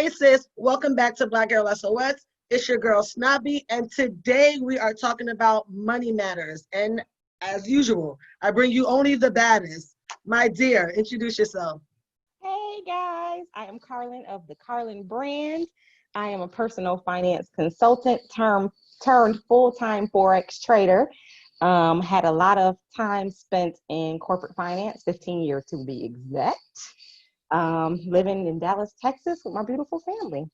Hey sis, welcome back to Black Girl SOS. It's your girl Snobby, and today we are talking about money matters. And as usual, I bring you only the baddest. My dear, introduce yourself. Hey guys, I am Carlin of the Carlin brand. I am a personal finance consultant turned full-time Forex trader. Had a lot of time spent in corporate finance, 15 years to be exact. Living in Dallas, Texas with my beautiful family.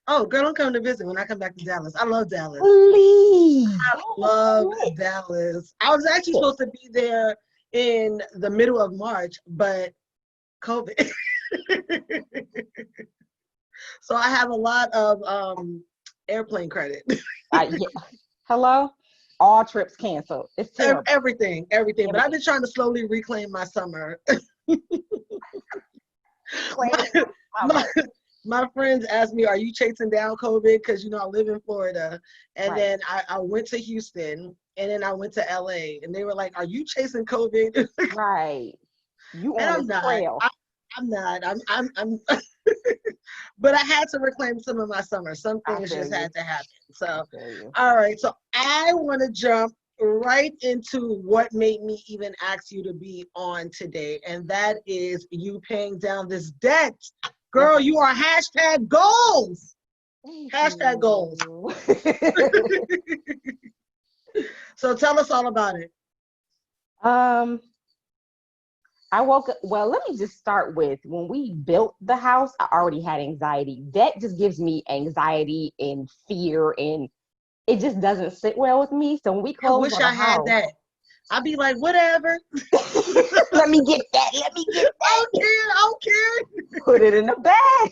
Oh, girl, don't come to visit when I come back to Dallas. I love Dallas. Please. I love Dallas. I was actually supposed to be there in the middle of March, but COVID. So I have a lot of airplane credit. Yeah. Hello? All trips canceled. It's terrible. Everything. But I've been trying to slowly reclaim my summer. My friends asked me, are you chasing down COVID? Because, I live in Florida. And then I went to Houston, and then I went to LA. And they were like, are you chasing COVID? Right. You And on the trail. I'm not. I'm but I had to reclaim some of my summer. Some things just had to happen. So, all right. So I want to jump right into what made me even ask you to be on today. And that is you paying down this debt. Girl, you are hashtag goals. Hashtag goals. So tell us all about it. I woke up, well, let me just start with when we built the house, I already had anxiety. That just gives me anxiety and fear, and it just doesn't sit well with me. So when we closed I wish I had that. I'd be like, whatever. Let me get that. I don't care. Put it in the bag.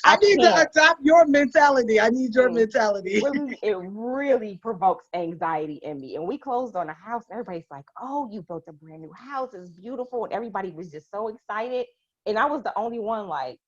I need to adopt your mentality. I need your mentality. It really provokes anxiety in me. And we closed on a house, and everybody's like, oh, you built a brand new house. It's beautiful. And everybody was just so excited. And I was the only one like,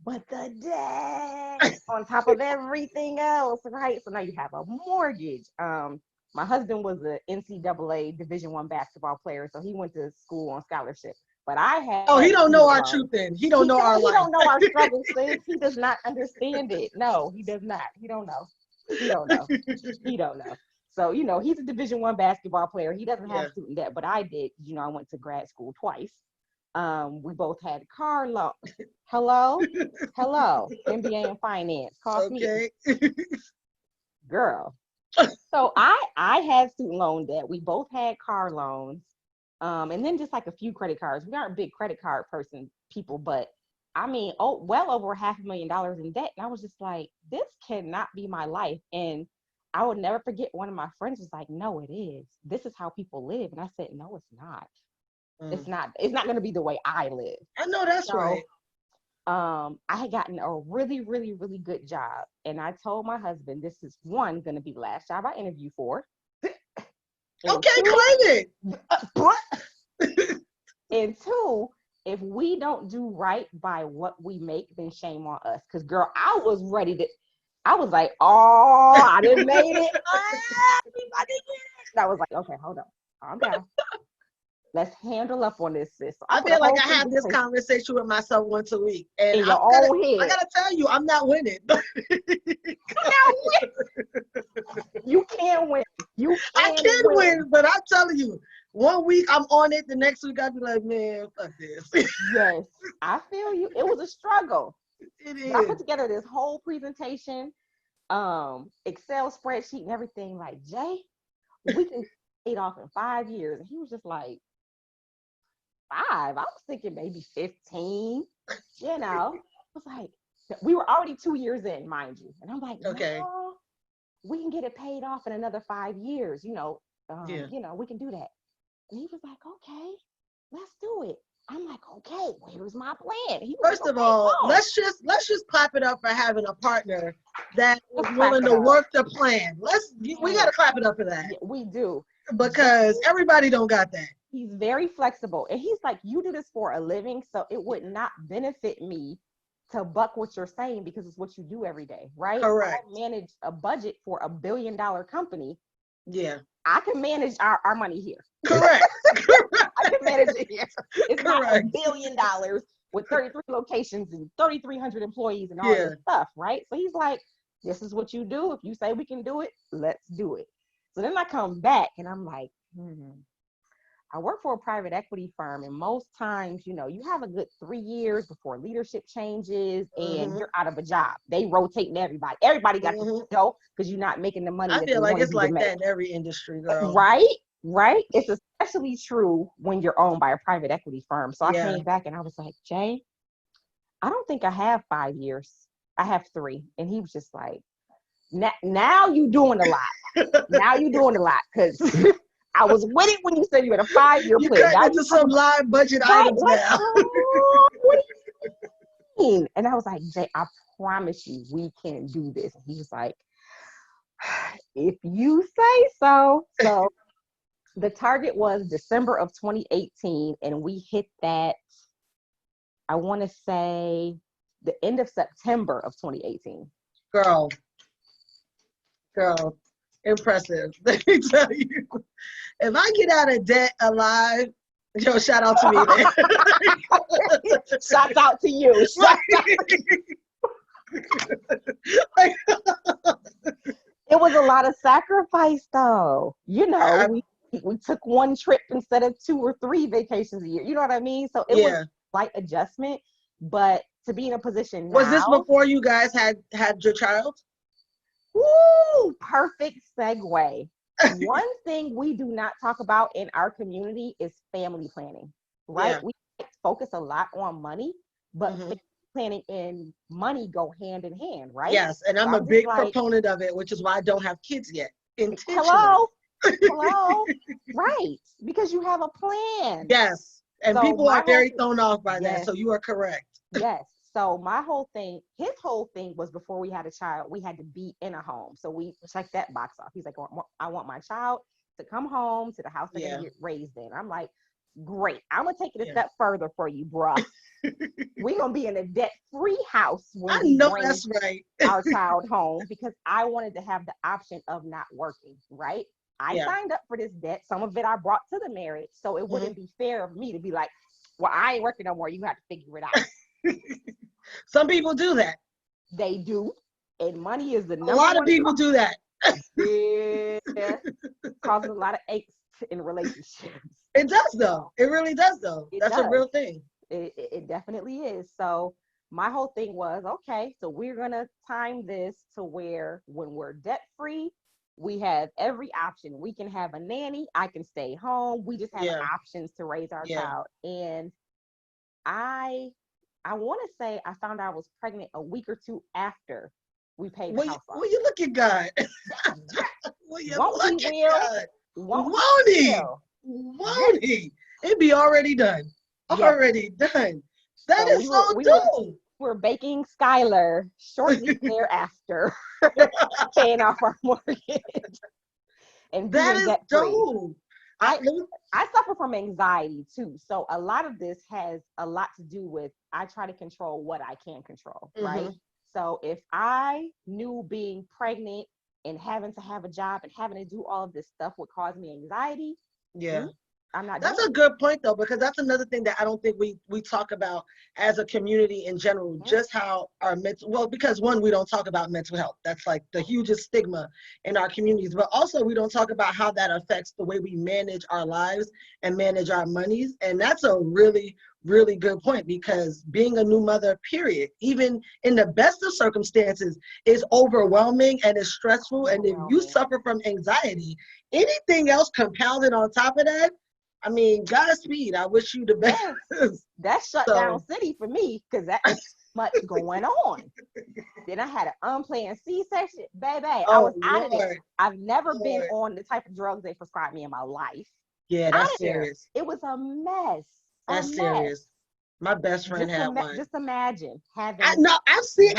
but the debt on top of everything else, right? So now you have a mortgage. My husband was an NCAA Division I basketball player, so he went to school on scholarship. But I had. Oh, he don't know our truth then. He don't know our life. He don't know our struggles. He does not understand it. No, he does not. He don't know. So, he's a Division I basketball player. He doesn't have student debt, but I did. I went to grad school twice. We both had car loans. Hello, MBA in finance. Cost me. Girl. So I had student loan debt. We both had car loans. And then just like a few credit cards. We aren't big credit card people, but I mean, well over $500,000 in debt. And I was just like, this cannot be my life. And I would never forget, one of my friends was like, no, it is. This is how people live. And I said, no, it's not. It's not going to be the way I live. I know that's right. I had gotten a really, really, really good job. And I told my husband, this is one, going to be the last job I interview for. Okay, claim it. And two, if we don't do right by what we make, then shame on us. Because, girl, I was like, oh, I didn't made it. And I was like, okay, hold on. Calm down. Let's handle up on this, sis. So I feel like I have this conversation with myself once a week. And in your own head. I got to tell you, I'm not winning. You can win. I can win, but I'm telling you, one week I'm on it, the next week I'll be like, man, fuck this. Yes, I feel you. It was a struggle. It is. I put together this whole presentation, Excel spreadsheet and everything. Like, Jay, we can pay it off in 5 years. And he was just like, 5? I was thinking maybe 15. I was like, we were already 2 years in, mind you. And I'm like, okay, no, we can get it paid off in another 5 years. We can do that. And he was like, okay, let's do it. I'm like, okay, where's my plan? First of all, let's just clap it up for having a partner that is willing to work the plan. We gotta clap it up for that. Yeah, we do. Because everybody don't got that. He's very flexible. And he's like, you do this for a living, so it would not benefit me to buck what you're saying because it's what you do every day, right? Correct. I manage a budget for $1 billion company. Yeah. I can manage our money here. Correct. I can manage it here. It's not Correct. $1 billion with 33 locations and 3,300 employees and all this stuff, right? So he's like, this is what you do. If you say we can do it, let's do it. So then I come back and I'm like, I work for a private equity firm, and most times, you know, you have a good 3 years before leadership changes and you're out of a job. They rotating everybody. Everybody got to go because you're not making the money. I that feel they like wanted it's you to like make. that in every industry, girl. Right. It's especially true when you're owned by a private equity firm. So I came back and I was like, Jay, I don't think I have 5 years. I have 3. And he was just like, now you doing a lot. Now you doing a lot, because I was with it when you said you had a 5-year You plan. cut into some live budget items now. What do you mean? And I was like, Jay, I promise you we can do this. And he was like, if you say so. So the target was December of 2018, and we hit that, I want to say, the end of September of 2018. Girl, impressive. Let me tell you, if I get out of debt alive, yo, shout out to me then. Shouts out to you. It was a lot of sacrifice, though. You know, we took one trip instead of 2 or 3 vacations a year. You know what I mean? So it was a slight adjustment, but to be in a position now. Was this before you guys had your child? Woo! Perfect segue. One thing we do not talk about in our community is family planning, right? We focus a lot on money, but family planning and money go hand in hand, right? Yes, and I'm a big proponent of it, which is why I don't have kids yet. Hello, right? Because you have a plan. Yes, and so people are very thrown off by that. So you are correct. Yes. So my whole thing, his whole thing was, before we had a child, we had to be in a home. So we checked that box off. He's like, I want my child to come home to the house they're gonna get raised in. I'm like, great. I'm gonna take it a step further for you, bruh. We're gonna be in a debt-free house when we bring that's right. our child home, because I wanted to have the option of not working, right? I signed up for this debt. Some of it I brought to the marriage. So it wouldn't be fair of me to be like, well, I ain't working no more. You have to figure it out. Some people do that. They do. And money is the number one. A lot of people do that. Yeah. Causes a lot of aches in relationships. It does, though. It really does, though. That's a real thing. It definitely is. So my whole thing was, okay, so we're going to time this to where when we're debt free, we have every option. We can have a nanny. I can stay home. We just have options to raise our child. And I want to say I found out I was pregnant a week or 2 after we paid the house off. Well, you look at God. Won't he? It'd be already done. Already done. That is so dope. We're baking Skylar shortly thereafter, paying off our mortgage. And that is dope. I suffer from anxiety too. So a lot of this has a lot to do with, I try to control what I can control, right? So if I knew being pregnant and having to have a job and having to do all of this stuff would cause me anxiety, I'm not. That's a good point, though, because that's another thing that I don't think we talk about as a community in general, just how our because one, we don't talk about mental health. That's like the hugest stigma in our communities, but also we don't talk about how that affects the way we manage our lives and manage our monies. And that's a really, really good point, because being a new mother, period, even in the best of circumstances, is overwhelming and is stressful. And if you suffer from anxiety, anything else compounded on top of that, I mean, Godspeed. I wish you the best. That shut down city for me, because that is much going on. Then I had an unplanned C-section. Baby, I was out of there. I've never been on the type of drugs they prescribed me in my life. Yeah, that's serious. It was a mess. That's serious. My best friend had one. Just imagine having. I've seen.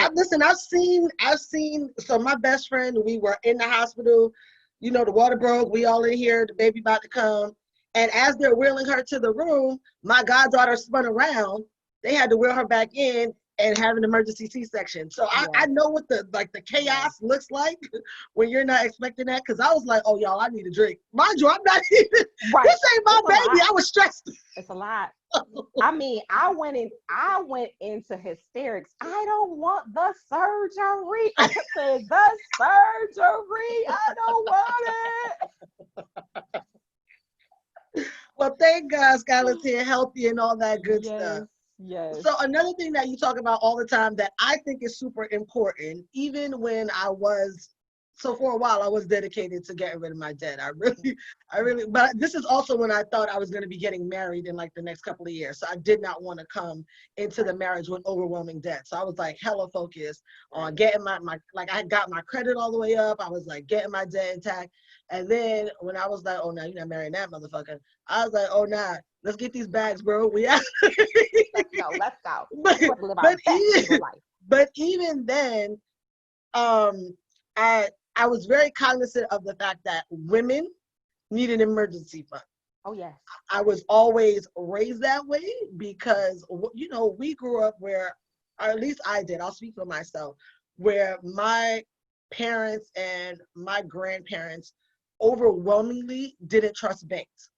So my best friend, we were in the hospital. You know, the water broke. We all in here. The baby about to come. And as they're wheeling her to the room, my goddaughter spun around. They had to wheel her back in. and have an emergency C-section. So I know what the chaos looks like when you're not expecting that. Cause I was like, oh y'all, I need a drink. Mind you, I'm not even this ain't my baby. I was stressed. It's a lot. I mean, I went into hysterics. I don't want the surgery. I kept saying the surgery. I don't want it. Well, thank God Skylar's here healthy and all that good stuff. Yes. So another thing that you talk about all the time that I think is super important, even when so for a while I was dedicated to getting rid of my debt. I really, but this is also when I thought I was going to be getting married in like the next couple of years. So I did not want to come into the marriage with overwhelming debt. So I was like hella focused on getting my like I got my credit all the way up. I was like getting my debt intact. And then when I was like, oh, now you're not marrying that motherfucker. I was like, oh, nah, let's get these bags, bro. Let's go. But even then, I was very cognizant of the fact that women need an emergency fund. Oh, yes. I was always raised that way because, you know, we grew up where, or at least I did, I'll speak for myself, where my parents and my grandparents overwhelmingly didn't trust banks.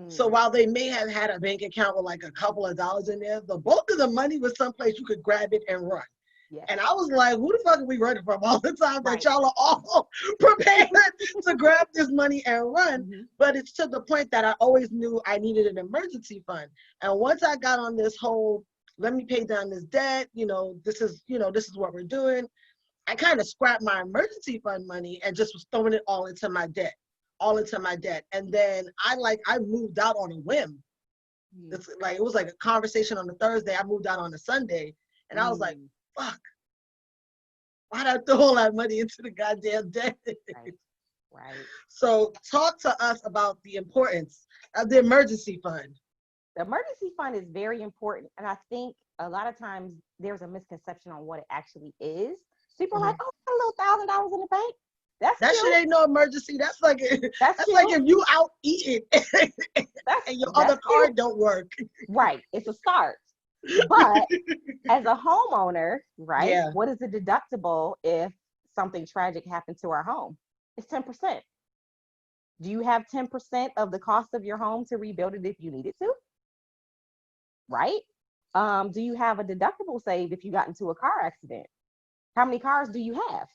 So while they may have had a bank account with like a couple of dollars in there, the bulk of the money was someplace you could grab it and run. Yes. And I was like, who the fuck are we running from all the time that y'all are all prepared to grab this money and run? But it's to the point that I always knew I needed an emergency fund. And once I got on this whole, let me pay down this debt, this is what we're doing. I kind of scrapped my emergency fund money and just was throwing it all into my debt. And then I moved out on a whim. It's like, it was like a conversation on a Thursday. I moved out on a Sunday and I was like, fuck, why'd I throw all that money into the goddamn debt? Right. So talk to us about the importance of the emergency fund. The emergency fund is very important. And I think a lot of times there's a misconception on what it actually is. People are like, oh, I got a little $1,000 in the bank. That shit ain't no emergency. That's like if you out eating and your other card don't work. Right. It's a start. But as a homeowner, right? Yeah. What is the deductible if something tragic happened to our home? It's 10%. Do you have 10% of the cost of your home to rebuild it if you needed to? Right? Do you have a deductible saved if you got into a car accident? How many cars do you have?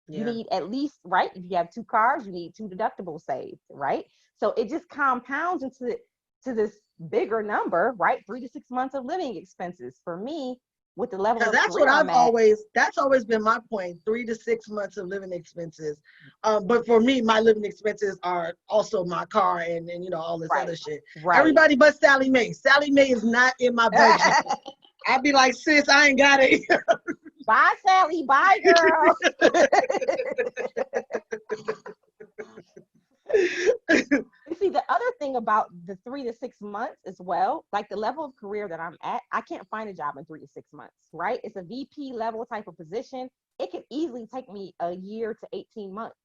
Yeah. You need at least, right? If you have 2 cars, you need 2 deductibles saved, right? So it just compounds into this bigger number, right? 3 to 6 months of living expenses. For me, with the level of that's what that's always been my point, 3 to 6 months of living expenses. But for me, my living expenses are also my car and all this other shit. Right. Everybody but Sally Mae. Sally Mae is not in my budget. I'd be like, sis, I ain't got it. Bye, Sally. Bye, girl. You see, the other thing about the 3 to 6 months as well, like the level of career that I'm at, I can't find a job in 3 to 6 months, right? It's a VP level type of position. It could easily take me a year to 18 months.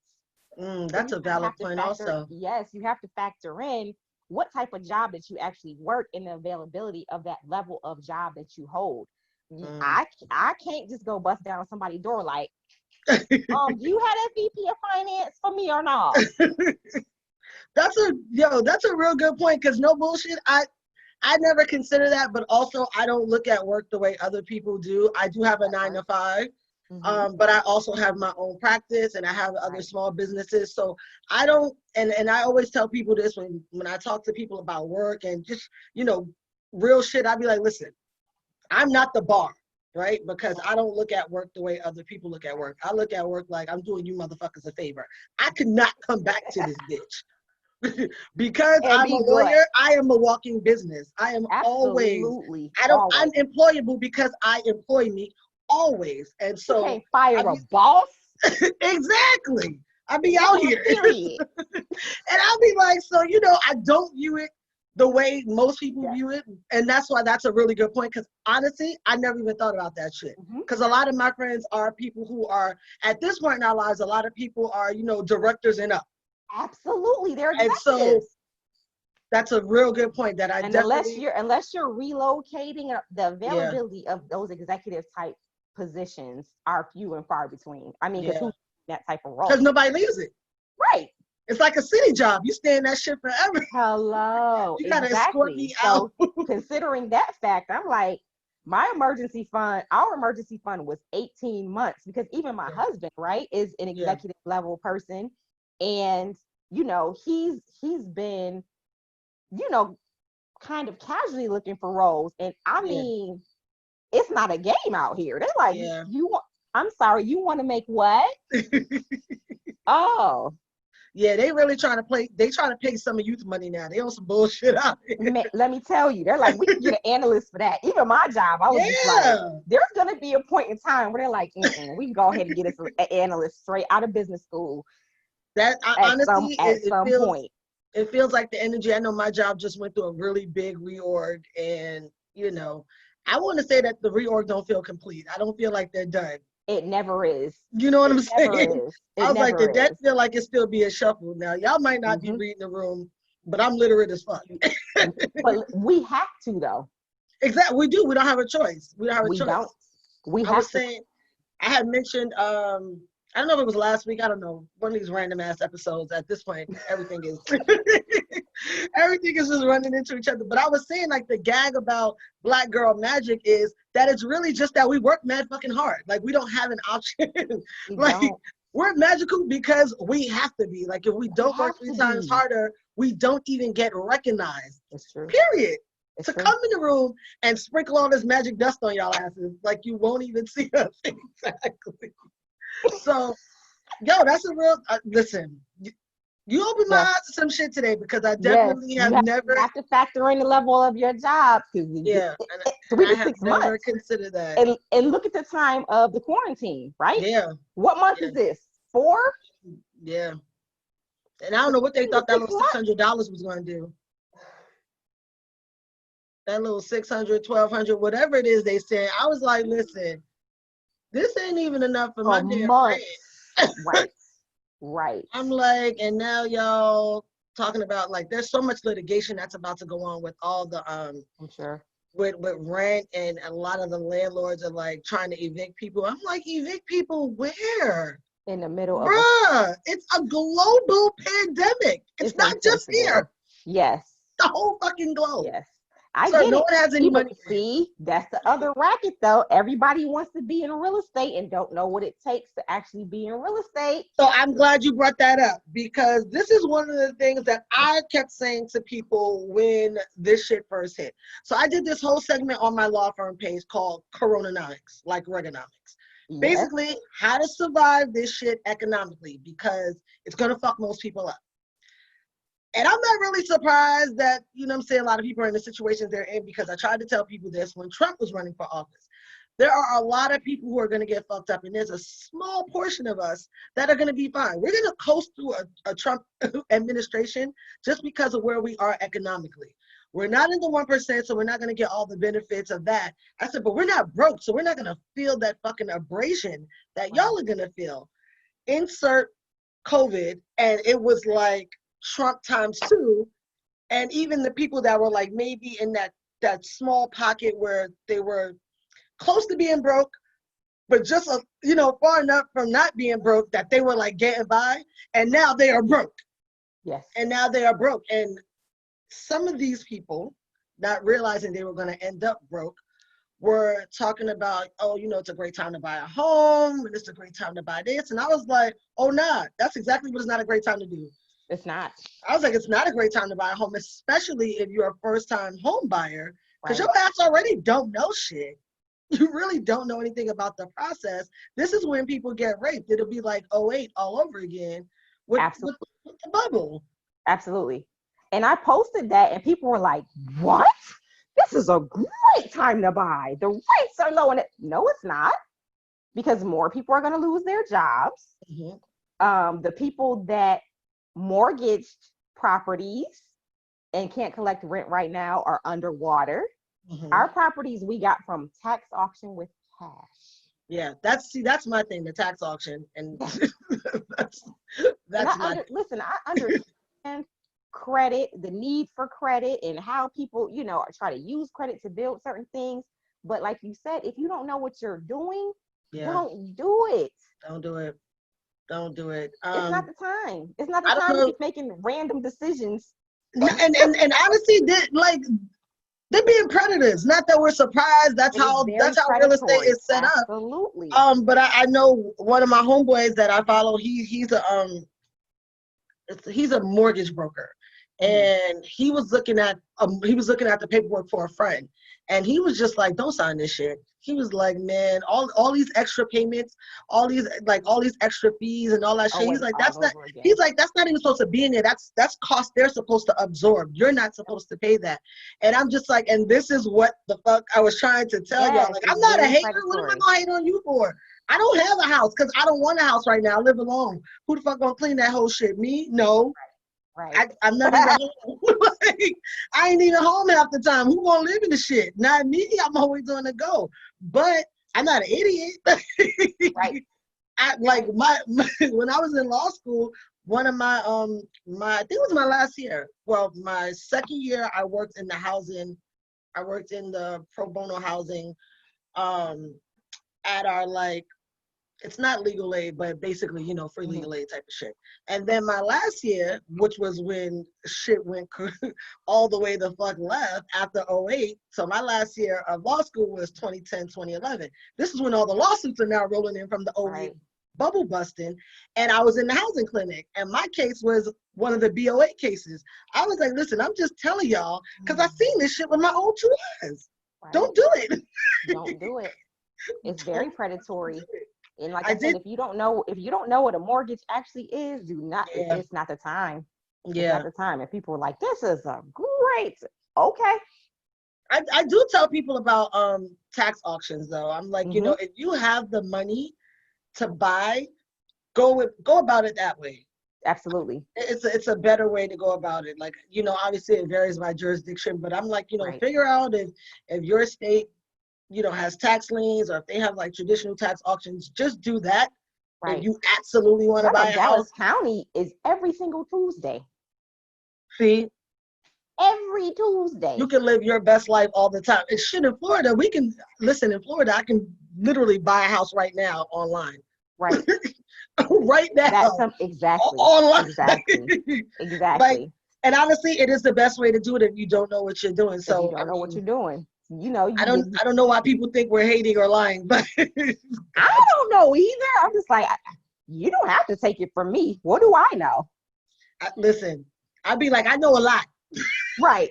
That's a valid point also. Yes, you have to factor in what type of job that you actually work and the availability of that level of job that you hold. I can't just go bust down somebody's door like, do you have that VP of finance for me or not? That's a real good point, because no bullshit, I never consider that, but also I don't look at work the way other people do. I do have a 9 to 5, but I also have my own practice and I have other small businesses. So I don't, and I always tell people this when I talk to people about work and just, real shit, I'd be like, listen, I'm not the bar, right? Because I don't look at work the way other people look at work. I look at work like I'm doing you motherfuckers a favor. I could not come back to this bitch. Because I'm a lawyer, I am a walking business. I am always, I'm employable because I employ me always. And so you can't fire a boss. Exactly. I be out here. And I'll be like, so, I don't view it the way most people view it. And that's why that's a really good point. Because honestly, I never even thought about that shit. Because a lot of my friends are people who are, at this point in our lives, a lot of people are, directors and up. Absolutely. They're executives. And so That's a real good point that I and definitely. unless you're relocating, the Yeah. availability of those executive type positions are few and far between. I mean, because Yeah. who's that type of Because role? nobody leaves it. Right. It's like a city job. You stay in that shit forever. Hello. You gotta escort Exactly. me out. So considering that fact, I'm like, my emergency fund, our emergency fund was 18 months because even my Yeah. husband, right, is an Yeah. executive level person. And, you know, he's been, you know, kind of casually looking for roles. And I Yeah. mean, it's not a game out here. They're like, Yeah. I'm sorry, you want to make what? Oh, Yeah, they really trying to play. They trying to pay some of youth money now. They on some bullshit out here. let me tell you, they're like, we can get an analyst for that. Even my job, I was just like, Yeah. there's going to be a point in time where they're like, we can go ahead and get us an analyst straight out of business school That honestly, at some point. it feels like the energy. I know my job just went through a really big reorg, and I want to say that the reorg don't feel complete. I don't feel like they're done. It never is. You know what I'm Never saying? is. I It was like, never did that is. feel like it still be a shuffle? Now, y'all might not be reading the room, but I'm literate as fuck. But we have to, though. Exactly. We do. We don't have a choice. We don't have a We choice. don't. We I have was to. saying, I had mentioned, I don't know if it was last week. I don't know. One of these random ass episodes. At this point, everything is everything is just running into each other. But I was saying, like, the gag about Black Girl Magic is that it's really just that we work mad fucking hard. Like, we don't have an option. Like, we're magical because we have to be. Like, if we don't work 3 times harder, we don't even get recognized. It's true. Period. It's to true. Come in the room and sprinkle all this magic dust on y'all asses, like you won't even see us. Exactly. So, yo, that's a real. Listen, you opened my eyes to some shit today because I definitely have never. You have to factor in the level of your job. Yeah, and 3 I to have 6 never months. considered that. And look at the time of the quarantine, right? Yeah. What month is this? 4? Yeah. And I don't know what they thought that little $600 was going to do. That little 600, 1,200, whatever it is they said. I was like, listen, this ain't even enough for my damn rent. Right. I'm like, and now y'all talking about, like, there's so much litigation that's about to go on with all the I'm sure. With rent, and a lot of the landlords are like trying to evict people. I'm like, evict people where? In the middle of it's a global pandemic. It's not just here. Yes. The whole fucking globe. Yes. I get no it. one has any money. See, that's the other racket though. Everybody wants to be in real estate and don't know what it takes to actually be in real estate. So I'm glad you brought that up, because this is one of the things that I kept saying to people when this shit first hit. So I did this whole segment on my law firm page called Coronanomics, like Reaganomics. Yes. Basically, how to survive this shit economically, because it's going to fuck most people up. And I'm not really surprised that, you know what I'm saying, a lot of people are in the situations they're in, because I tried to tell people this when Trump was running for office. There are a lot of people who are going to get fucked up, and there's a small portion of us that are going to be fine. We're going to coast through a Trump administration just because of where we are economically. We're not in the 1%, so we're not going to get all the benefits of that. I said, but we're not broke, so we're not going to feel that fucking abrasion that y'all are going to feel. Insert COVID, and it was like Trump times 2, and even the people that were like maybe in that small pocket where they were close to being broke, but just far enough from not being broke that they were like getting by, and now they are broke. Yes. And now they are broke, and some of these people, not realizing they were going to end up broke, were talking about, it's a great time to buy a home, and it's a great time to buy this, and I was like, oh nah, that's exactly what it's not a great time to do. It's not. I was like, it's not a great time to buy a home, especially if you're a first-time home buyer, because your ass already don't know shit. You really don't know anything about the process. This is when people get raped. It'll be like 2008 all over again with the bubble. Absolutely. And I posted that, and people were like, what? This is a great time to buy. The rates are low. And no, it's not, because more people are going to lose their jobs. Mm-hmm. The people that mortgaged properties and can't collect rent right now are underwater. Mm-hmm. Our properties we got from tax auction with cash. Yeah, that's my thing, the tax auction, and that's and listen, I understand credit, the need for credit, and how people, try to use credit to build certain things. But like you said, if you don't know what you're doing, don't do it. Don't do it. Don't do it. It's not the time. It's not the I don't time know. to be making random decisions. And honestly, they're being predators. Not that we're surprised. That's how real estate is set up. Absolutely. But I know one of my homeboys that I follow. He's a mortgage broker, and he was looking at the paperwork for a friend, and he was just like, "Don't sign this shit." He was like, "Man, all these extra payments, all these extra fees and all that shit." He's like, "That's not." He's like, "That's not even supposed to be in there. That's cost they're supposed to absorb. You're not supposed to pay that." And I'm just like, and this is what the fuck I was trying to tell y'all. Like, I'm not a hater. What am I gonna hate on you for? I don't have a house because I don't want a house right now. I live alone. Who the fuck gonna clean that whole shit? Me? No. Right. I'm not even home. Like, I ain't even home half the time. Who gonna live in the shit? Not me. I'm always on the go. But I'm not an idiot. Right. When I was in law school, one of my I think it was my last year. Well, my second year, I worked in the pro bono housing at our it's not legal aid, but basically, free legal aid type of shit. And then my last year, which was when shit went all the way the fuck left after '08. So my last year of law school was 2010, 2011. This is when all the lawsuits are now rolling in from the '08 bubble busting. And I was in the housing clinic, and my case was one of the BOA cases. I was like, listen, I'm just telling y'all, because I seen this shit with my own two eyes. Right. Don't do it. Don't do it. It's very predatory. And like I said, if you don't know what a mortgage actually is, it's not the time. Yeah. It's not the time. And people are like, this is a great, okay. I do tell people about tax auctions though. I'm like, if you have the money to buy, go about it that way. Absolutely. It's a better way to go about it. Like, obviously it varies by jurisdiction, but I'm like, figure out if your state has tax liens, or if they have traditional tax auctions, just do that. Right. If you absolutely want to buy a Dallas house. County is every single Tuesday. See? Every Tuesday. You can live your best life all the time. And shit, in Florida, in Florida, I can literally buy a house right now online. Right. Right now. Exactly. Online. Exactly. And honestly, it is the best way to do it if you don't know what you're doing. So you don't know what you're doing. I don't know why people think we're hating or lying, but I don't know either. I'm just like, you don't have to take it from me. What do I know? Listen, I'd be like, I know a lot. Right.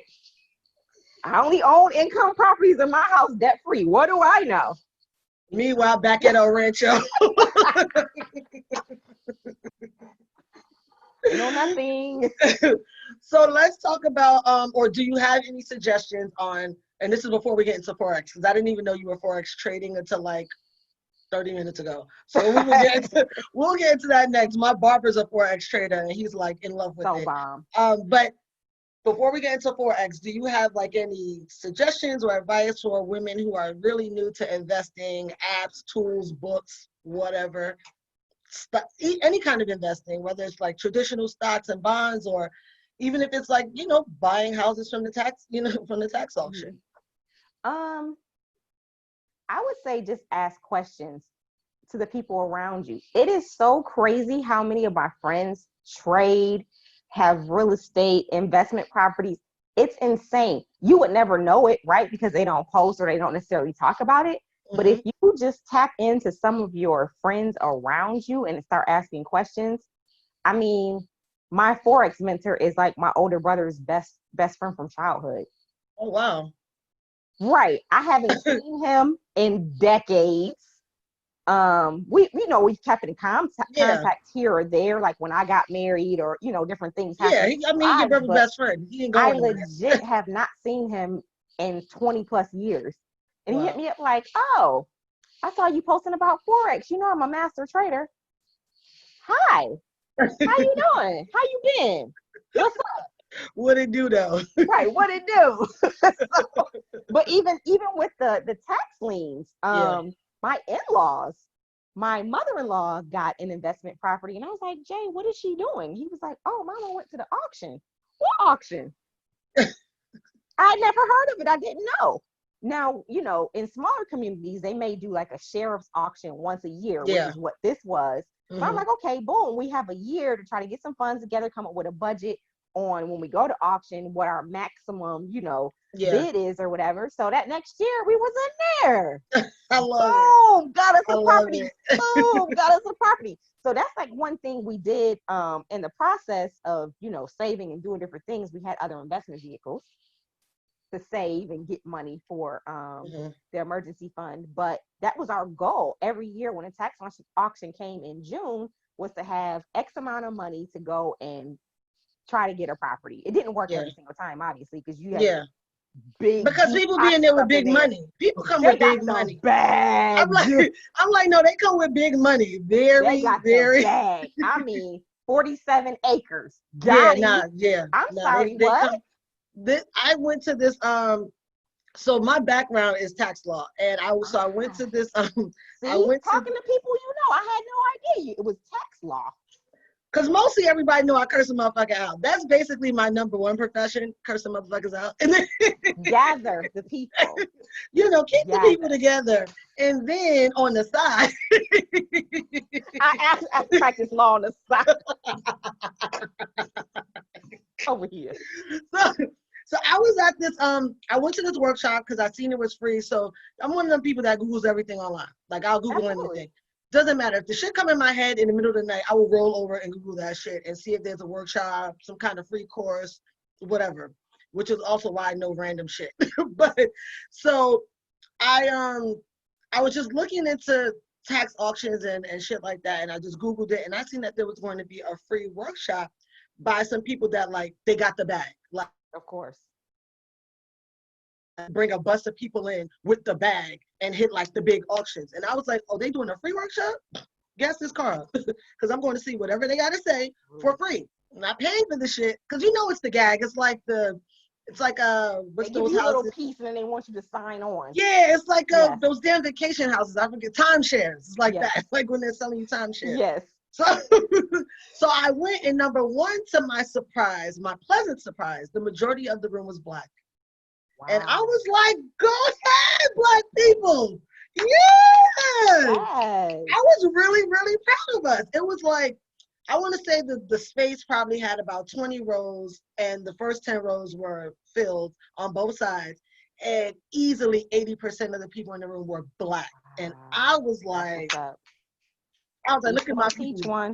I only own income properties in my house debt free. What do I know? Meanwhile, back at El Rancho. Know nothing. So let's talk about, or do you have any suggestions on, and this is before we get into Forex, because I didn't even know you were Forex trading until 30 minutes ago. So we'll get into that next. My barber's a Forex trader, and he's in love with it. Bomb. But before we get into Forex, do you have any suggestions or advice for women who are really new to investing, apps, tools, books, whatever? Any kind of investing, whether it's traditional stocks and bonds, or even if it's buying houses from the tax auction. I would say just ask questions to the people around you. It is so crazy how many of my friends trade, have real estate, investment properties. It's insane. You would never know it, right? Because they don't post or they don't necessarily talk about it. But if you just tap into some of your friends around you and start asking questions, I mean, my Forex mentor is my older brother's best friend from childhood. Oh, wow. Right. I haven't seen him in decades. We've kept in contact here or there, when I got married or, different things happened. Yeah, your brother's best friend. He didn't go anywhere. Legit have not seen him in 20 plus years. And he hit me up oh, I saw you posting about Forex. I'm a master trader. Hi. How you doing? How you been? What's up? What it do though? Right, what it do? But even with the tax liens, my in-laws, my mother-in-law got an investment property, and I was like, Jay, what is she doing? He was like, oh, Mama went to the auction. What auction? I never heard of it. I didn't know. Now, in smaller communities, they may do like a sheriff's auction once a year, which is what this was. So I'm like, okay, boom, we have a year to try to get some funds together, come up with a budget on when we go to auction, what our maximum, bid is or whatever. So that next year we was in there. I love it. Boom, got us a property. Boom, got us a property. So that's like one thing we did in the process of, saving and doing different things. We had other investment vehicles to save and get money for the emergency fund. But that was our goal every year when a tax auction came in June, was to have X amount of money to go and try to get a property. It didn't work every single time, obviously, because you had big, because people be in there with big money. People come with big money. Bag. I'm like, no, they come with big money. Very. Bag. I mean, 47 acres. I'm sorry, what? I went to this so my background is tax law, and I went to this See, talking to people, I had no idea it was tax law. Because mostly everybody know I curse a motherfucker out. That's basically my number one profession, cursing motherfuckers out. And then gather the people. Keep the people together. And then on the side. I practice law on the side. Over here. So I was at this, I went to this workshop because I seen it was free. So I'm one of them people that Googles everything online. Like I'll Google anything. Doesn't matter. If the shit come in my head in the middle of the night, I will roll over and Google that shit and see if there's a workshop, some kind of free course, whatever, which is also why I know random shit. But so I was just looking into tax auctions and shit like that. And I just Googled it and I seen that there was going to be a free workshop by some people that they got the bag. Like, of course. Bring a bus of people in with the bag and hit like the big auctions. And I was like, oh, they doing a free workshop? Gas this car up. Because I'm going to see whatever they got to say for free. I'm not paying for the shit. Because it's the gag. It's like what's they those give you houses? A little piece and then they want you to sign on. Yeah, it's like those damn vacation houses. I forget, timeshares. It's like that. It's like when they're selling you timeshares. Yes. So I went, and number one, to my surprise, my pleasant surprise, the majority of the room was Black. Wow. And I was like, go ahead, Black people. Yes. I was really, really proud of us. It was like, I want to say that the space probably had about 20 rows, and the first 10 rows were filled on both sides. And easily 80% of the people in the room were Black. And I was like, look at my people. I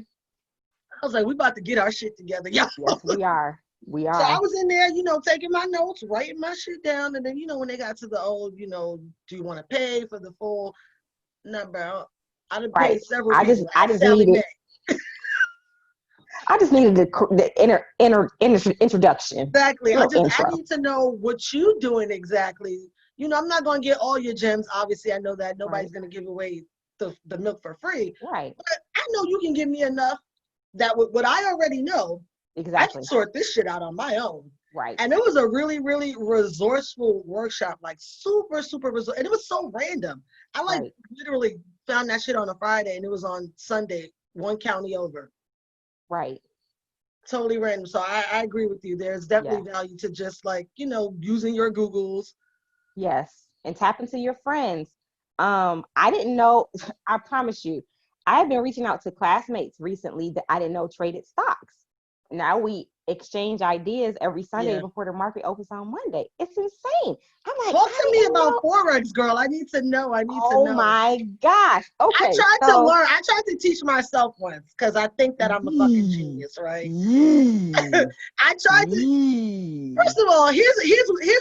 was like, we about to get our shit together. Yes, we are. We are. So I was in there, taking my notes, writing my shit down. And then, when they got to the old, do you want to pay for the full number? I done paid several people. I just needed the introduction. Exactly. I need to know what you doing exactly. I'm not going to get all your gems. Obviously, I know that nobody's going to give away the milk for free. Right. But I know you can give me enough that what I already know, exactly, I can sort this shit out on my own. Right. And it was a really, really resourceful workshop, like super, super resourceful. And it was so random. I literally found that shit on a Friday and it was on Sunday, one county over. Right. Totally random. So I agree with you. There's definitely value to just using your Googles. Yes. And tap into your friends. I didn't know, I promise you, I've been reaching out to classmates recently that I didn't know traded stocks. Now we exchange ideas every Sunday before the market opens on Monday. It's insane. I'm like, talk to me about Forex, girl. I need to know. Oh my gosh. Okay. I tried to learn. I tried to teach myself once because I think that I'm a fucking genius, right? I tried to. First of all, here's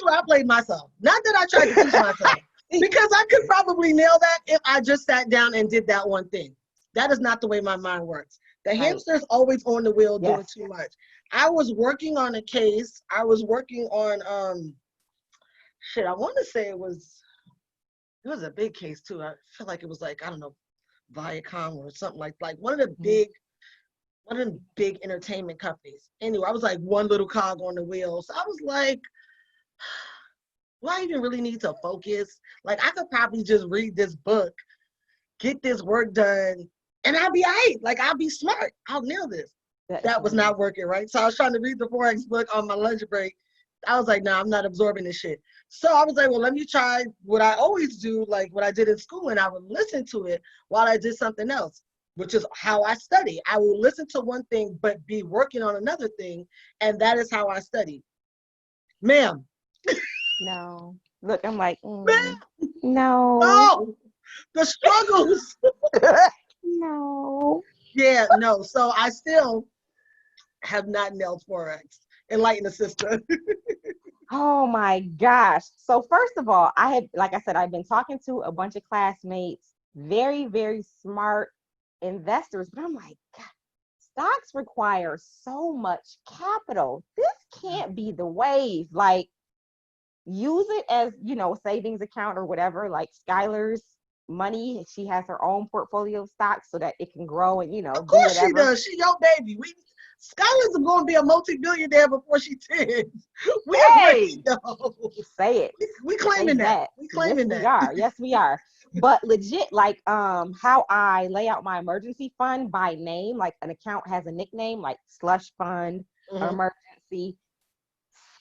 where I played myself. Not that I tried to teach myself, because I could probably nail that if I just sat down and did that one thing. That is not the way my mind works. The hamster's always on the wheel doing too much. I was working on a case. I was working on I want to say it was a big case too. I feel like it was like, I don't know, Viacom or something like one of the big entertainment companies. Anyway, I was like one little cog on the wheel. So I was like, do I even really need to focus? Like I could probably just read this book, get this work done, and I'll be all right. Like I'll be smart. I'll nail this. That was not working, right? So I was trying to read the Forex book on my lunch break. I was like, no, I'm not absorbing this shit. So I was like, well, let me try what I always do, like what I did in school, and I would listen to it while I did something else, which is how I study. I will listen to one thing, but be working on another thing, and that is how I study. Ma'am. No. Look, I'm like, Ma'am. no. Oh, the struggles. No. Yeah, no. So I still have not nailed Forex. Enlighten the sister. Oh my gosh. So first of all, like I said, I've been talking to a bunch of classmates, very, very smart investors, but I'm like, God, stocks require so much capital. This can't be the wave. Like, use it as, savings account or whatever, like Skylar's money. She has her own portfolio of stocks so that it can grow and, Of do course whatever. she does. She your baby. Skylar's going to be a multi-billionaire before she 10. We already know. Say it. We claiming that. We claiming yes, that. We are. Yes, we are. But legit, like how I lay out my emergency fund by name, like an account has a nickname, like slush fund, emergency.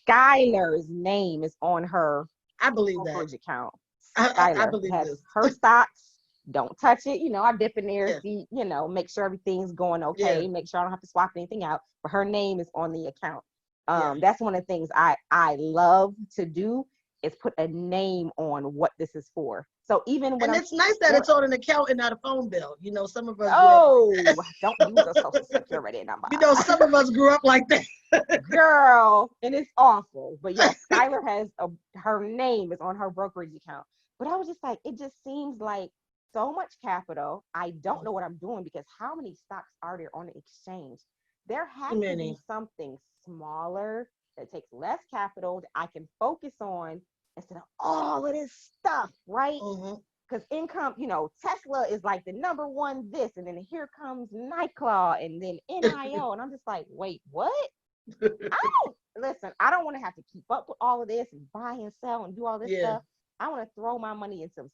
Skylar's name is on her brokerage account. I believe has this. Her stocks. Don't touch it. I dip in there, see, make sure everything's going okay, make sure I don't have to swap anything out. But her name is on the account. That's one of the things I love to do is put a name on what this is for. So even when it's nice that it's on an account and not a phone bill. Some of us. Don't use a social security number. Some of us grew up like that. Girl, and it's awful. But yes, Skylar has her name is on her brokerage account. But I was just like, it just seems like so much capital. I don't know what I'm doing because how many stocks are there on the exchange? There has to be something smaller that takes less capital that I can focus on instead of all of this stuff, right? Because income, Tesla is like the number one this, and then here comes Nightclaw, and then NIO, and I'm just like, wait, what? I don't want to have to keep up with all of this and buy and sell and do all this stuff. I want to throw my money into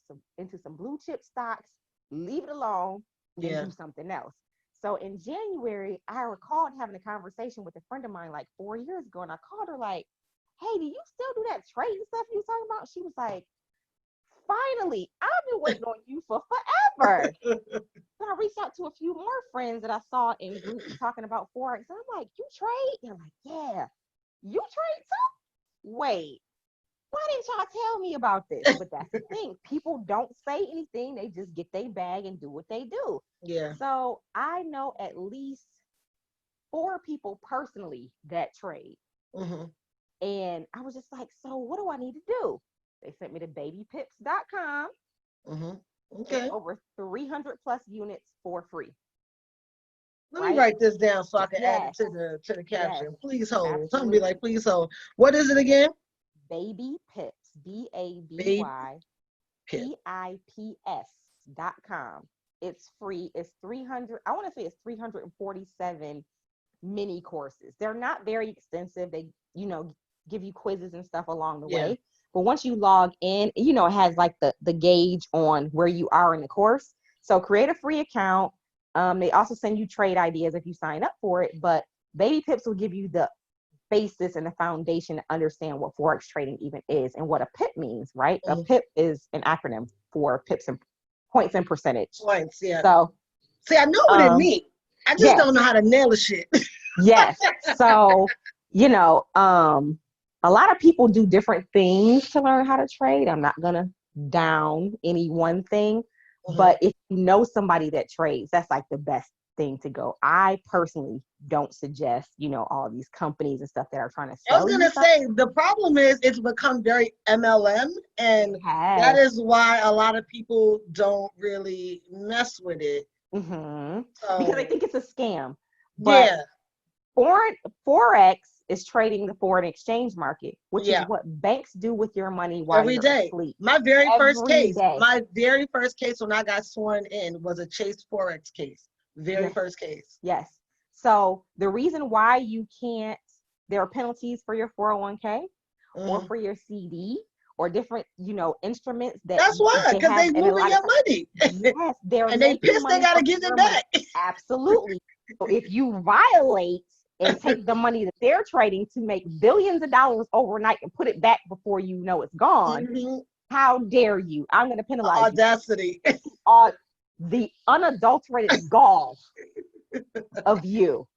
some blue chip stocks, leave it alone, and do something else. So in January, I recalled having a conversation with a friend of mine like 4 years ago, and I called her like, hey, do you still do that trading stuff you were talking about? She was like, finally, I've been waiting on you for forever. So I reached out to a few more friends that I saw in groups talking about Forex. And I'm like, you trade? And I'm like, yeah. You trade too? Wait, why didn't y'all tell me about this? But that's the thing. People don't say anything. They just get their bag and do what they do. Yeah. So I know at least 4 people personally that trade. And I was just like, so what do I need to do? They sent me to babypips.com. Okay. It's over 300 plus units for free. Let me write this down so I can add it to the caption. Please hold. Absolutely. Tell me like, please hold. What is it again? Baby Pips. BABYPIPS.com. It's free. It's 300. I want to say it's 347 mini courses. They're not very extensive. They, give you quizzes and stuff along the way. But once you log in, it has like the gauge on where you are in the course. So create a free account. They also send you trade ideas if you sign up for it. But Baby Pips will give you the basis and the foundation to understand what Forex trading even is and what a PIP means, right? A PIP is an acronym for pips and points and percentage. Points, yeah. So, see, I know what it means. I just don't know how to nail the shit. Yes. So, a lot of people do different things to learn how to trade. I'm not going to down any one thing, but if you know somebody that trades, that's like the best thing to go. I personally don't suggest, all these companies and stuff that are trying to sell. I was going to say, the problem is it's become very MLM, and that is why a lot of people don't really mess with it. Because they think it's a scam. But Forex is trading the foreign exchange market, which is what banks do with your money while you're asleep. My very first case when I got sworn in was a Chase Forex case. First case. Yes. So the reason why you can't, there are penalties for your 401k or for your CD or different, instruments that. That's why, because they moving your money. Yes, and they pissed. They gotta give it back. Absolutely. So if you violate and take the money that they're trading to make billions of dollars overnight and put it back before you know it's gone, how dare you? I'm going to penalize audacity. you. The unadulterated gall of you.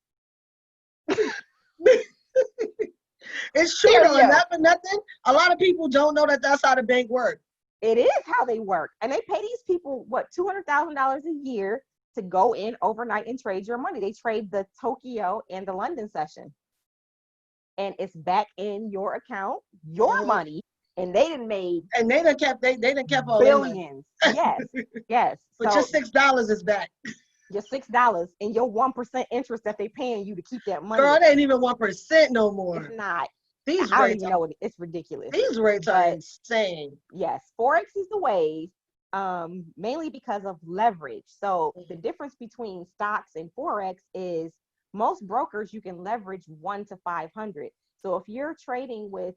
It's true though, and not for nothing. A lot of people don't know that that's how the bank works. It is how they work, and they pay these people what $200,000 a year to go in overnight and trade your money. They trade the Tokyo and the London session, and it's back in your account, your money, and they done made and they done kept all billions. Yes, yes. But so your $6 is back. Your $6 and your 1% interest that they paying you to keep that money. Girl, it ain't even 1% no more. It's not. These I don't even know. It's ridiculous. These rates are insane. Yes, Forex is the wave, mainly because of leverage. So the difference between stocks and Forex is most brokers you can leverage 1 to 500. So if you're trading with,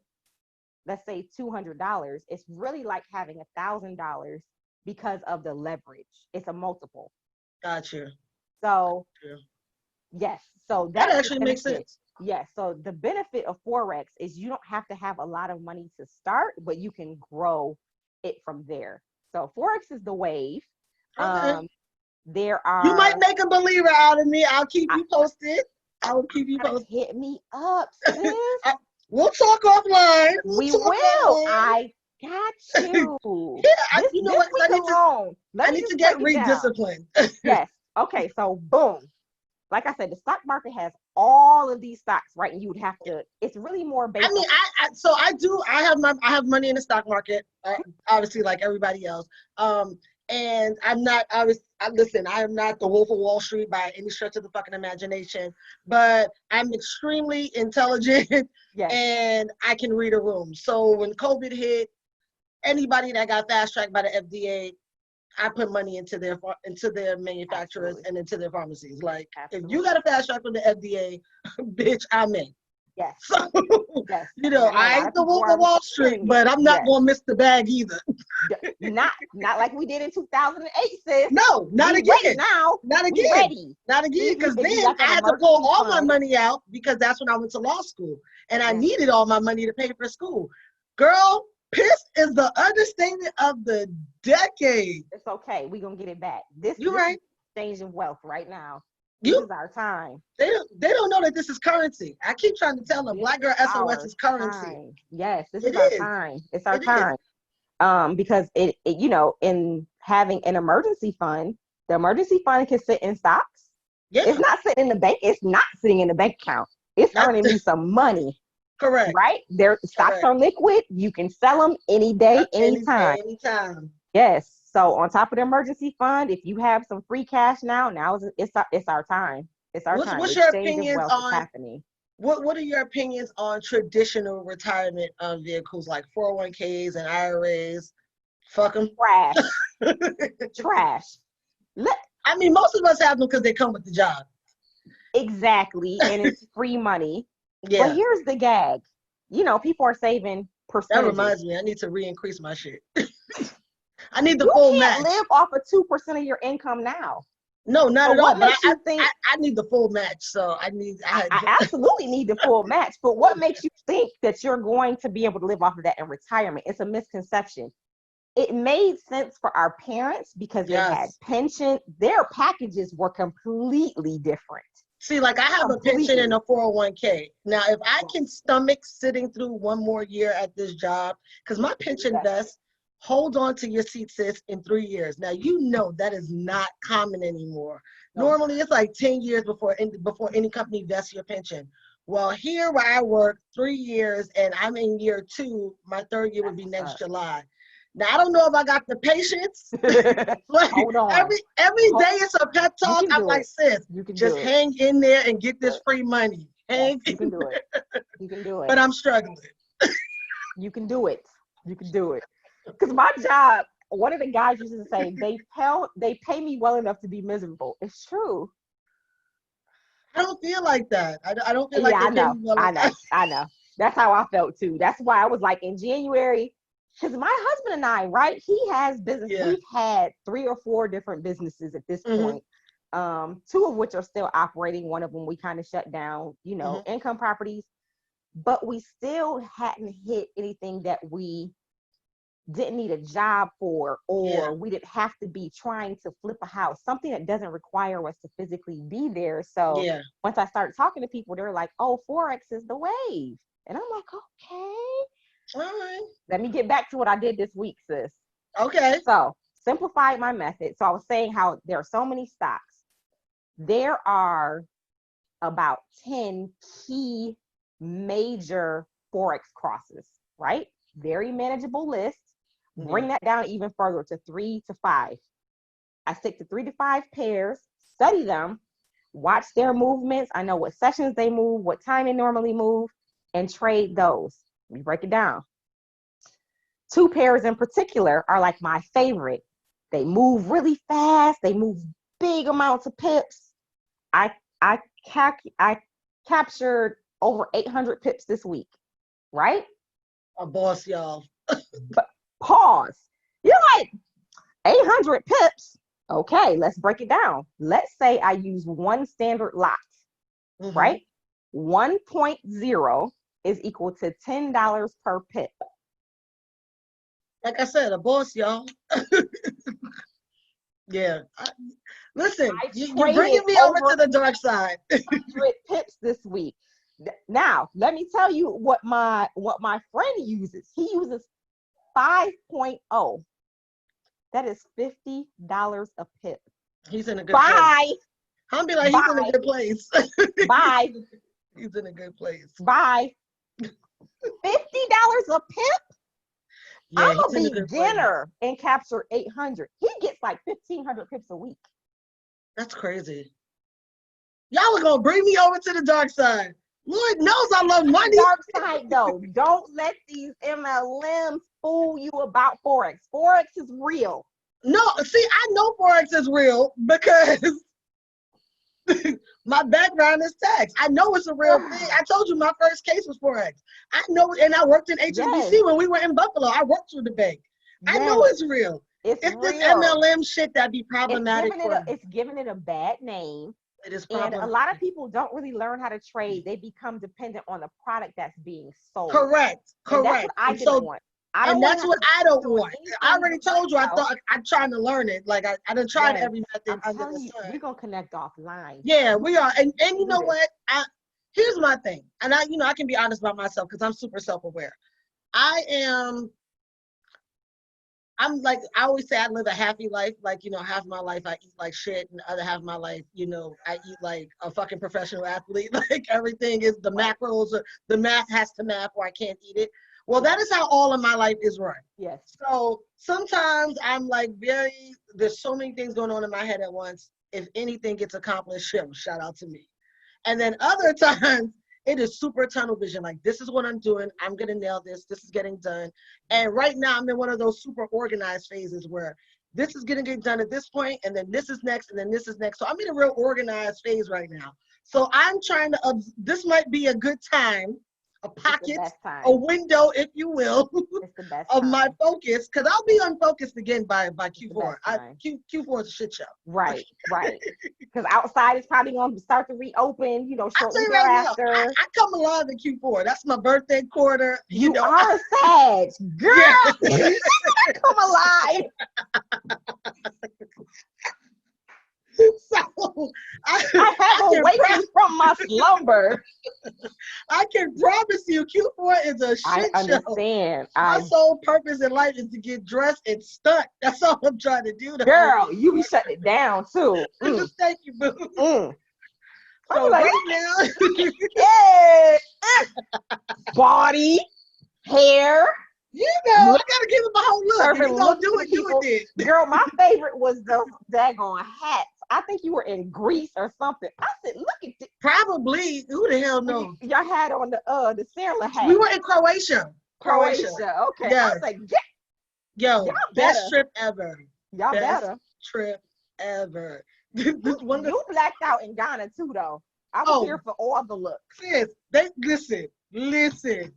let's say $200, it's really like having $1,000 because of the leverage. It's a multiple. Gotcha. So yes, so that actually makes sense. Yes, so the benefit of Forex is you don't have to have a lot of money to start, but you can grow it from there. So Forex is the wave. Okay. There are. You might make a believer out of me. I'll keep you posted. I will keep you posted. Hit me up, sis. We'll talk offline. We will. I got you. You know what? I need to get redisciplined. Yes. Okay. So boom. Like I said, the stock market has all of these stocks, right? And you would have to. It's really more based. I mean, I have money in the stock market, obviously, like everybody else. And I'm not. Listen, I am not the Wolf of Wall Street by any stretch of the fucking imagination, but I'm extremely intelligent, and I can read a room. So when COVID hit, anybody that got fast tracked by the FDA, I put money into their manufacturers and into their pharmacies. Like, if you got a fast track from the FDA, bitch, I'm in. Yes. So, you know, I ain't the Wolf of Wall Street, but I'm not gonna miss the bag either. Not like we did in 2008, sis. No, not again. Now, not again. Not again. Because then I had to pull all my money out because that's when I went to law school, and I needed all my money to pay for school. Girl, pissed is the understatement of the decade. It's okay. We're gonna get it back. You're right. Changing wealth right now. This is our time. They don't know that this is currency. I keep trying to tell them Black Girl SOS is currency. Time. Yes, this is our time. It's our time. Because it you know, in having an emergency fund, the emergency fund can sit in stocks. Yeah. It's not sitting in the bank. It's not sitting in the bank account. It's earning me some money. Correct. Right? Their stocks are liquid. You can sell them any day, anytime. Anytime. Yes. So on top of the emergency fund, if you have some free cash now it's our time. It's our time. What's your opinions on What are your opinions on traditional retirement vehicles like 401ks and IRAs? Fuck them. Trash. Trash. I mean, most of us have them because they come with the job. Exactly, and it's free money. Yeah. But here's the gag. You know, people are saving percentages. That reminds me, I need to re-increase my shit. I need the full match. You can't live off of 2% of your income now. No, not at all. But I need the full match. So I absolutely need the full match. But what makes you think that you're going to be able to live off of that in retirement? It's a misconception. It made sense for our parents because they had pension. Their packages were completely different. See, like I have a pension and a 401k. Now, if I can stomach sitting through one more year at this job, because my pension vests, hold on to your seat, sis, in 3 years. Now, you know that is not common anymore. No. Normally, it's like 10 years before any company vests your pension. Well, here where I work, 3 years, and I'm in year 2. My 3rd year would be next July. Now, I don't know if I got the patience. Hold on. Every day it's a pep talk. I'm like, sis, just hang in there and get this free money. You can do it. You can do it. But I'm struggling. You can do it. You can do it. Because my job, one of the guys used to say, they pay me well enough to be miserable. It's true. I don't feel like that. I don't feel like I know. That's how I felt too. That's why I was like in January. Because my husband and I, right, he has business. Yeah. We've had 3 or 4 different businesses at this point. two of which are still operating. One of them we kind of shut down, income properties, but we still hadn't hit anything that we didn't need a job for, or we didn't have to be trying to flip a house, something that doesn't require us to physically be there. So once I started talking to people, they're like, oh, Forex is the wave. And I'm like, okay, all right, let me get back to what I did this week, sis. Okay. So simplified my method. So I was saying how there are so many stocks. There are about 10 key major Forex crosses, right? Very manageable list. Bring that down even further to 3 to 5. I stick to 3 to 5 pairs, study them, watch their movements. I know what sessions they move, what time they normally move, and trade those. Let me break it down. 2 pairs in particular are like my favorite. They move really fast. They move big amounts of pips. I captured over 800 pips this week, right? A boss, y'all. But pause. You're like, 800 pips? Okay, let's break it down. Let's say I use one standard lot, right? 1.0 is equal to $10 per pip. Like I said, a boss, y'all. Listen, you're bringing me over to the dark side. 100 pips this week. Now, let me tell you what my friend uses. He uses 5.0. That is $50 a pip. He's in a good place. I'll be like, he's in a good place. Bye. He's in a good place. Bye. $50 a pip? Yeah, I'm a beginner and capture 800. He gets like 1,500 pips a week. That's crazy. Y'all are going to bring me over to the dark side. Lord knows I love money. Dark side, though. Don't let these MLMs fool you about Forex. Forex is real. No, see, I know Forex is real because my background is tax. I know it's a real thing. I told you my first case was Forex. I know, and I worked in HSBC when we were in Buffalo. I worked through the bank. I know it's real. It's this MLM shit that be problematic. It's giving it a bad name. It is problematic. And a lot of people don't really learn how to trade. They become dependent on the product that's being sold. Correct. And that's what I didn't want. And that's what I don't want. I already told you. I thought I'm trying to learn it. Like I done tried every method under the sun. We're gonna connect offline. Yeah, we are. And you know what? Here's my thing. And I can be honest about myself because I'm super self-aware. I'm like, I always say I live a happy life. Like, half my life I eat like shit, and the other half of my life, I eat like a fucking professional athlete. Like everything is the macros, or the math has to math, or I can't eat it. Well, that is how all of my life is run. Yes. So sometimes I'm like there's so many things going on in my head at once. If anything gets accomplished, shout out to me. And then other times it is super tunnel vision. Like, this is what I'm doing. I'm going to nail this. This is getting done. And right now I'm in one of those super organized phases where this is going to get done at this point, and then this is next, and then this is next. So I'm in a real organized phase right now. So I'm trying to, this might be a good time, a pocket, a window, if you will, of my focus, because I'll be unfocused again by Q4. Q4 is a shit show. Right. Because outside is probably going to start to reopen, shortly thereafter. I come alive in Q4. That's my birthday quarter. You are sad, girl. Come alive. So I have awakened from my slumber. I can promise you, Q4 is a shit show. I understand. My sole purpose in life is to get dressed and stunt. That's all I'm trying to do. Girl, you be shutting it down too. Thank you, boo. So like, right now, yeah, body, hair. I gotta give it my whole look. If you don't do it then. Girl, my favorite was those daggone hats. I think you were in Greece or something. I said, look at this. Probably. Who the hell knows? Y'all had on the sailor hat. We were in Croatia. Okay. Yes. I was like, yo, best trip ever. Y'all better. Trip ever. You blacked out in Ghana too, though. I was here for all the looks. Sis, listen.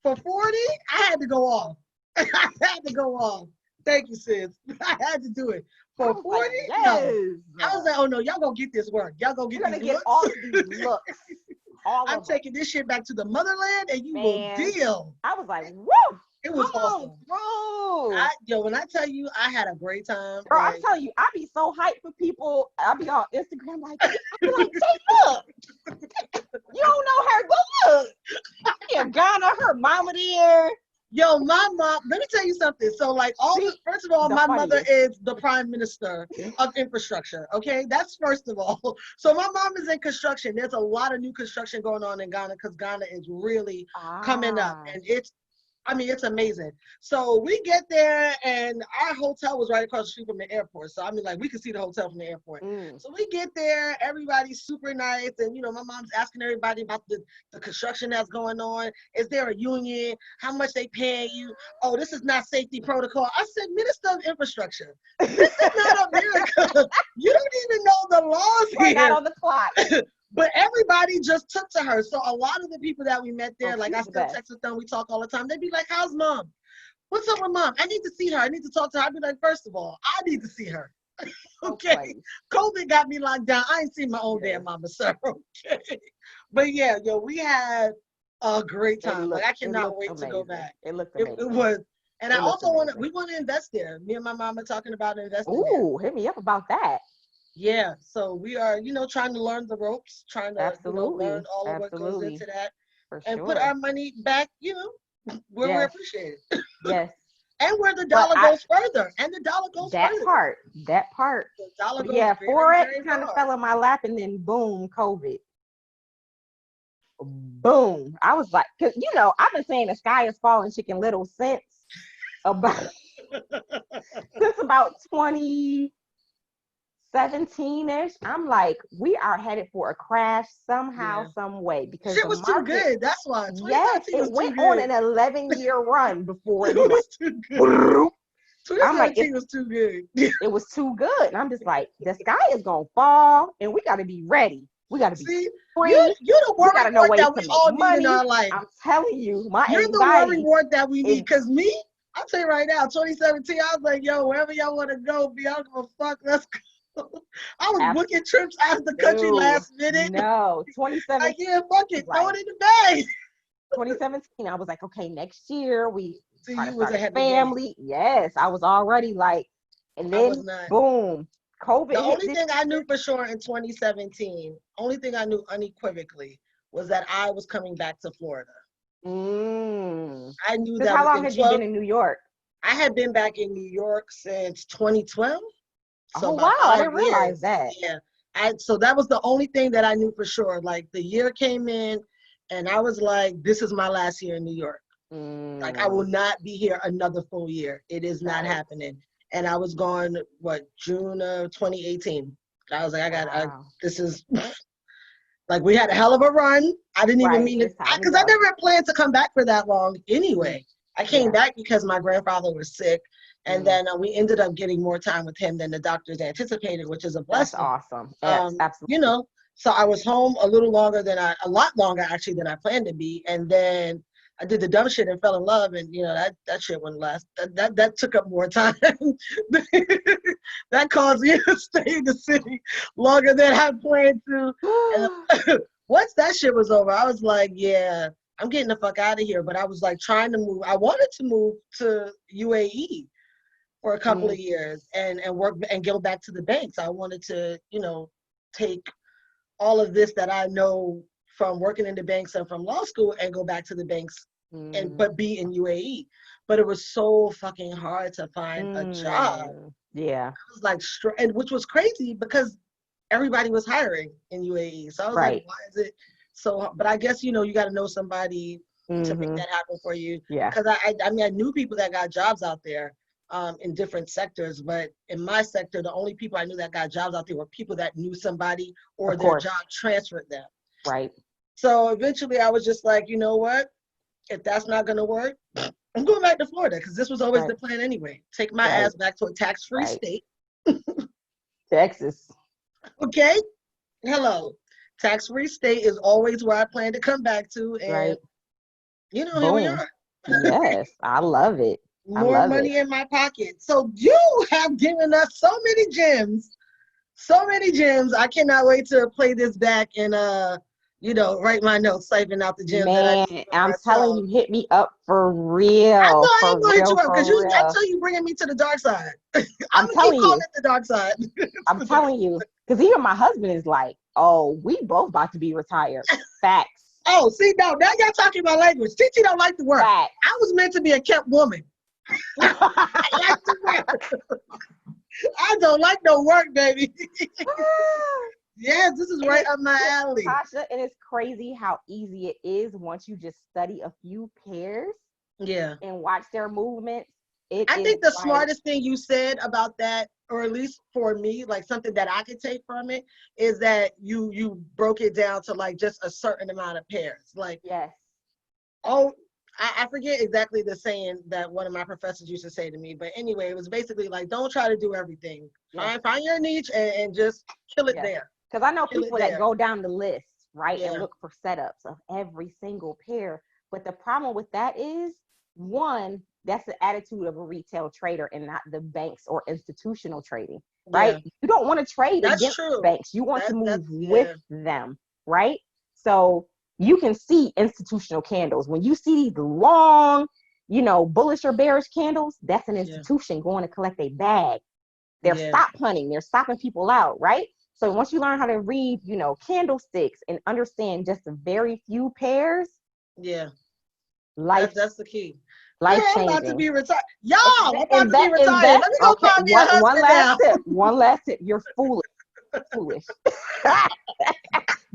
For 40, I had to go off. I had to go off. Thank you, sis. I had to do it. For 40? Like, yes. No. I was like, oh no, y'all gonna get this work. Y'all gonna get You're these gonna get looks. all of these looks. I'm taking this shit back to the motherland and you will deal. I was like, woo! It was awesome. When I tell you, I had a great time. Girl, I'm telling you, I be so hyped for people. I be on Instagram like, Jay, look. You don't know her. Go look. Yeah, Ghana, her mama there. Yo, my mom, let me tell you something. So, like, first of all, my mother is the prime minister of infrastructure. Okay, that's first of all. So, my mom is in construction. There's a lot of new construction going on in Ghana because Ghana is really coming up, and it's amazing. So we get there, and our hotel was right across the street from the airport. So, we could see the hotel from the airport. So we get there, everybody's super nice. And, my mom's asking everybody about the construction that's going on. Is there a union? How much they paying you? Oh, this is not safety protocol. I said, Minister of Infrastructure, this is not America. You don't even know the laws here. Not on the clock. But everybody just took to her. So a lot of the people that we met there, I still text with them, we talk all the time. They'd be like, how's mom? What's up with mom? I need to see her. I need to talk to her. I'd be like, first of all, I need to see her. Okay. COVID got me locked down. I ain't seen my own damn mama, sir. Okay. But yeah, we had a great time. I cannot wait to go back. It looked amazing. It was. And I also we want to invest there. Me and my mom are talking about investing there. Ooh, hit me up about that. Yeah, so we are, trying to learn the ropes, trying to learn all of what goes into that, put our money back, where we're appreciated. Yes. And where the dollar goes further, and the dollar goes further. That part. The dollar goes Forex kind of fell in my lap, and then boom, COVID. Boom. I was like, because I've been saying the sky is falling, Chicken Little since about 2017-ish. I'm like, we are headed for a crash somehow, some way, because shit was too good. That's why. Yes, it went on an 11-year run before it was too good. 2017 was too good. It was too good, and I'm just like, the sky is gonna fall, and we got to be ready. We got to be free. You're the worry ward that we all need in our life. I'm telling you, you're the worry ward that we need. Because me, I'll tell you right now, 2017, I was like, yo, wherever y'all want to go, be out of a fuck, let's go. I was booking trips out of the country last minute. No, 2017. Like, yeah, fuck it, throw it in the bag. 2017, I was like, okay, next year we was a family. Yes, I was already like, and then boom, COVID. The only thing I knew for sure in 2017, only thing I knew unequivocally was that I was coming back to Florida. I knew that. How long have you been in New York? I had been back in New York since 2012. So wow, I didn't realize that. Yeah. So that was the only thing that I knew for sure. Like, the year came in and I was like, this is my last year in New York. Like, I will not be here another full year. It is not happening. And I was gone, June of 2018. I was like, this is, like, we had a hell of a run. I didn't even mean it, because I never planned to come back for that long anyway. I came back because my grandfather was sick. And then we ended up getting more time with him than the doctors anticipated, which is a blessing. That's awesome. Yes, absolutely. So I was home a lot longer actually than I planned to be. And then I did the dumb shit and fell in love, and that shit wouldn't last. That took up more time. That caused me to stay in the city longer than I planned to. And once that shit was over, I was like, yeah, I'm getting the fuck out of here. But I was like trying to move. I wanted to move to UAE for a couple of years and work and go back to the banks. I wanted to, take all of this that I know from working in the banks and from law school and go back to the banks but be in UAE. But it was so fucking hard to find a job. Yeah. I was like, and which was crazy because everybody was hiring in UAE. So I was like, why is it so? But I guess, you got to know somebody to make that happen for you. Yeah. Because I knew people that got jobs out there in different sectors, but in my sector, the only people I knew that got jobs out there were people that knew somebody or their job transferred them. Right. So eventually I was just like, you know what? If that's not going to work, I'm going back to Florida, because this was always the plan anyway. Take my ass back to a tax-free state. Texas. Okay? Hello. Tax-free state is always where I plan to come back to. And, here we are. Yes, I love it. more money in my pocket. So you have given us so many gems. So many gems. I cannot wait to play this back and write my notes, siphon out the gems that I need for I'm myself. telling you, hit me up for real. I know I ain't gonna hit you up because I tell you bringing me to the dark side. I'm gonna keep calling it the dark side. I'm telling you, because even my husband is like, oh, we both about to be retired. Facts. Oh, see, now y'all talking my language. Titi don't like to work. Facts. I was meant to be a kept woman. I like to work. I don't like no work, baby. Yes, this is right up my alley. Tasha, and it's crazy how easy it is once you just study a few pairs. Yeah. And watch their movements. I think the smartest thing you said about that, or at least for me, like something that I could take from it, is that you broke it down to like just a certain amount of pairs. Like, yes. Oh, I forget exactly the saying that one of my professors used to say to me, but anyway, it was basically like, don't try to do everything. Yes. Find your niche and just kill it there. Because I know people that go down the list, right, and look for setups of every single pair. But the problem with that is, one, that's the attitude of a retail trader and not the banks or institutional trading, right? Yeah. You don't want to trade against banks. You want to move with them, right? So you can see institutional candles. When you see these long, bullish or bearish candles, that's an institution going to collect a bag. They're stop hunting. They're stopping people out, right? So once you learn how to read, candlesticks and understand just a very few pairs. Yeah. That's the key. Life changing. I'm about to be retired. Y'all, I'm about to be retired. Let me go find me a husband one last tip. One last tip. You're foolish.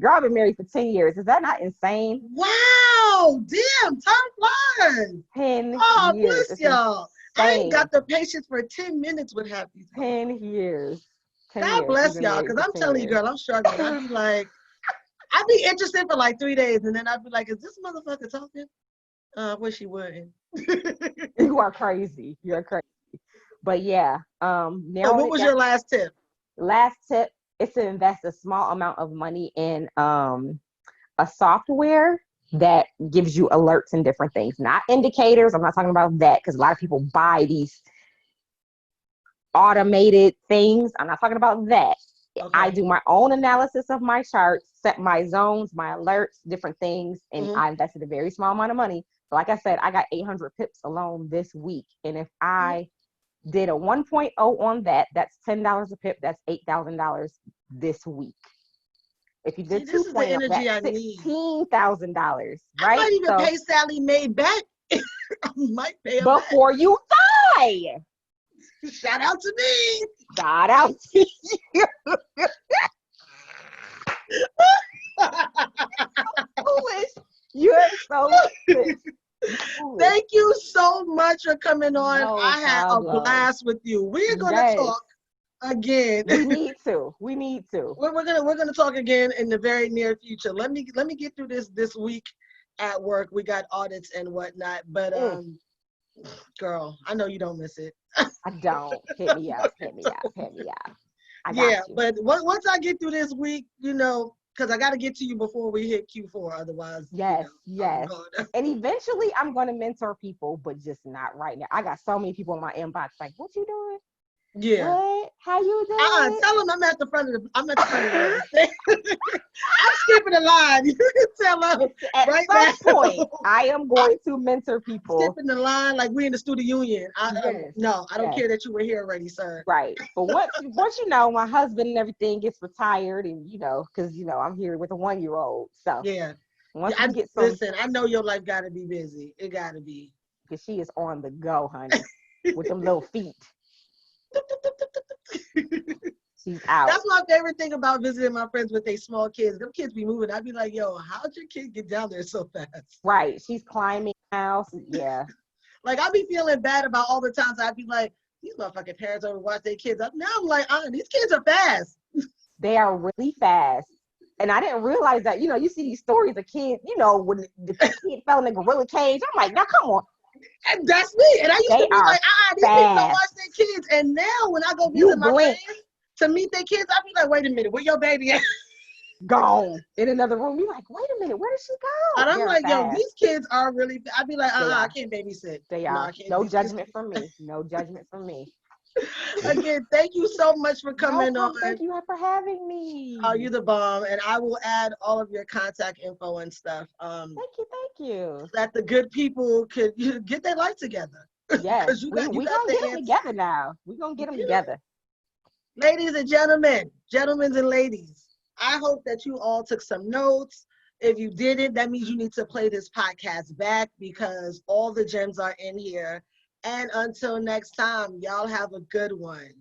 Girl, I've been married for 10 years. Is that not insane? Wow. Damn. Time flies. 10 years. Bless y'all. I ain't got the patience for 10 minutes with half these. 10 years. God bless y'all. Because I'm telling you, girl, I'm struggling. I'd be like, I'd be interested for like 3 days. And then I'd be like, is this motherfucker talking? I wish he wouldn't. You are crazy. You're crazy. But yeah. So what was your last tip? Last tip is to invest a small amount of money in a software that gives you alerts and different things. Not indicators. I'm not talking about that because a lot of people buy these automated things. I'm not talking about that. Okay. I do my own analysis of my charts, set my zones, my alerts, different things, and I invested a very small amount of money. But like I said, I got 800 pips alone this week. And if I did a 1.0 on that, that's $10 a pip. That's $8,000 this week. If you did 2.0, that's $16,000, right? I might even pay Sally Mae back. I might pay her before you die. Shout out to me. Shout out to you. Foolish. You're so foolish. Thank you so much for coming on. I had a blast with you. We're gonna talk again. We need to. We're gonna talk again in the very near future. Let me get through this week at work. We got audits and whatnot, but girl, I know you don't miss it. I don't. Hit me up. I got you. But once I get through this week, because I got to get to you before we hit Q4. Otherwise, yes. And eventually, I'm going to mentor people, but just not right now. I got so many people in my inbox like, "What you doing? Yeah. What? How you doing?" Tell them I'm at the front of the I'm skipping the line. You can tell them at some point I am going to mentor people. Skipping the line like we in the student union. No, I don't care that you were here already, sir. Right. But once my husband and everything gets retired, and because I'm here with a 1-year-old. So yeah. Once I get listen, I know your life gotta be busy. It gotta be. Because she is on the go, honey, with them little feet. She's out. That's my favorite thing about visiting my friends with their small kids. Them kids be moving. I'd be like, yo, how'd your kid get down there so fast? Right. She's climbing house. Yeah. Like, I'd be feeling bad about all the times I'd be like, these motherfucking parents over watch their kids up. Now I'm like, these kids are fast. They are really fast. And I didn't realize that, you see these stories of kids, when the kid fell in the gorilla cage. I'm like, now come on. And that's me. And I used to be like, these people don't watch their kids. And now when I go visit my friends to meet their kids, I be like, wait a minute, where your baby at? gone in another room. You're like, wait a minute, where did she go? And I'm They're like, yo, fast. these kids are really. I'd be like, I can't babysit. They No, are. I can't. No judgment from me. No judgment from me. Again, thank you so much for No coming on. problem. Thank you for having me. Oh, you're the bomb, and I will add all of your contact info and stuff. Thank you. That the good people could get their life together. Yes, Because you we got gonna the get them answer. together now. We gonna get them together. Ladies and gentlemen, gentlemen and ladies, I hope that you all took some notes. If you didn't, that means you need to play this podcast back because all the gems are in here. And until next time, y'all have a good one.